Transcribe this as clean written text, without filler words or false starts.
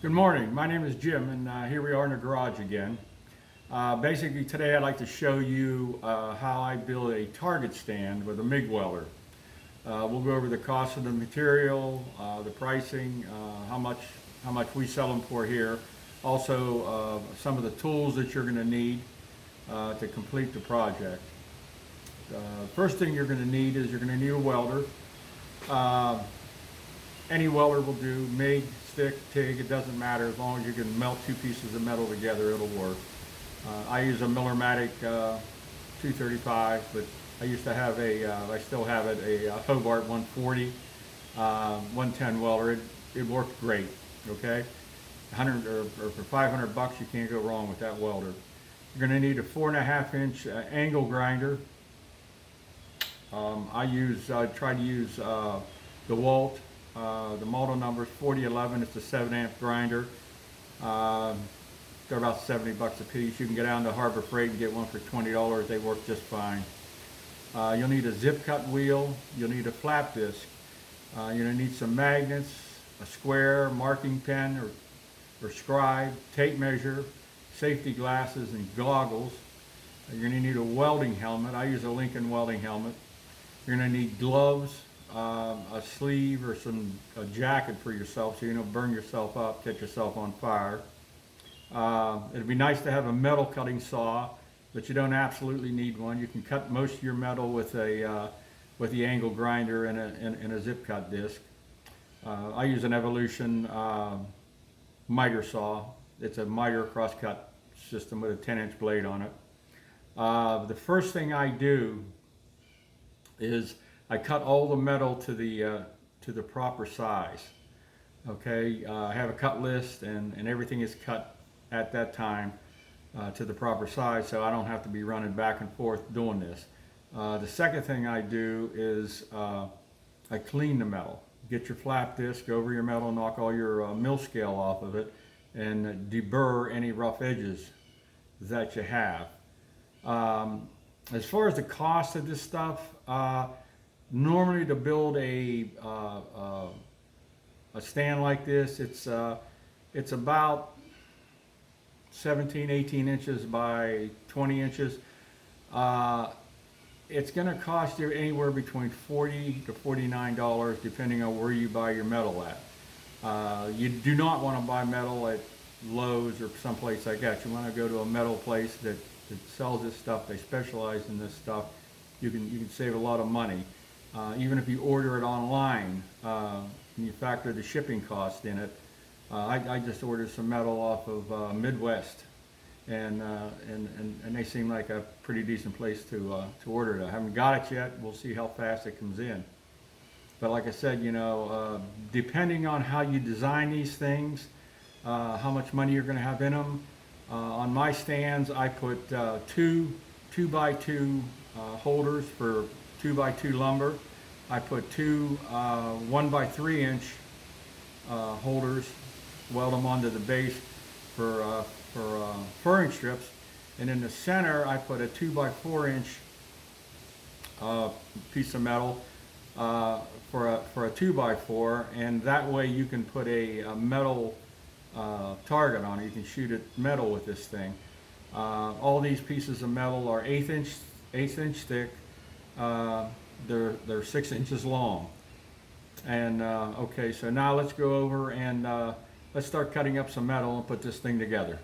Good morning. My name is Jim, and here we are in the garage again. Basically, today I'd like to show you how I build a target stand with a MIG welder. We'll go over the cost of the material, the pricing, how much we sell them for here. Also, some of the tools that you're going to need to complete the project. First thing you're going to need is you're going to need a welder. Uh, Any welder will do, MIG, stick, TIG, it doesn't matter. As long as you can melt two pieces of metal together, it'll work. I use a Millermatic 235, but I used to have I still have it, a Hobart 140, 110 welder. It worked great, okay? 100 or for 500 bucks, you can't go wrong with that welder. You're gonna need a 4.5 inch angle grinder. I try to use DeWalt. The model number is 4011. It's a 7 amp grinder. They're about 70 bucks a piece. You can get down to Harbor Freight and get one for $20. They work just fine. You'll need a zip cut wheel. You'll need a flap disc. You're gonna need some magnets, a square, marking pen or scribe, tape measure, safety glasses and goggles. You're gonna need a welding helmet. I use a Lincoln welding helmet. You're gonna need gloves, a sleeve or a jacket for yourself so you don't burn yourself up, catch yourself on fire. It'd be nice to have a metal cutting saw, but you don't absolutely need one. You can cut most of your metal with with the angle grinder and a zip cut disc. I use an Evolution miter saw. It's a miter crosscut system with a 10-inch blade on it. The first thing I do is I cut all the metal to the proper size. Okay, I have a cut list, and everything is cut at that time to the proper size, so I don't have to be running back and forth doing this. The second thing I do is I clean the metal. Get your flap disc over your metal, knock all your mill scale off of it, and deburr any rough edges that you have. As far as the cost of this stuff, normally to build a stand like this, it's about 17, 18 inches by 20 inches. It's going to cost you anywhere between $40 to $49 depending on where you buy your metal at. You do not want to buy metal at Lowe's or someplace like that. You want to go to a metal place that sells this stuff. They specialize in this stuff. You can save a lot of money. Even if you order it online, and you factor the shipping cost in it. I just ordered some metal off of Midwest, and they seem like a pretty decent place to order it. I haven't got it yet. We'll see how fast it comes in. But like I said, depending on how you design these things, how much money you're going to have in them. On my stands, I put two 2x2 holders for 2x2 lumber. I put two 1x3 inch holders, weld them onto the base for furring strips, and in the center I put a 2x4 inch piece of metal for a 2x4, and that way you can put a metal target on it. You can shoot at metal with this thing. All these pieces of metal are eighth inch thick. They're 6 inches long. And okay, so now let's go over and let's start cutting up some metal and put this thing together.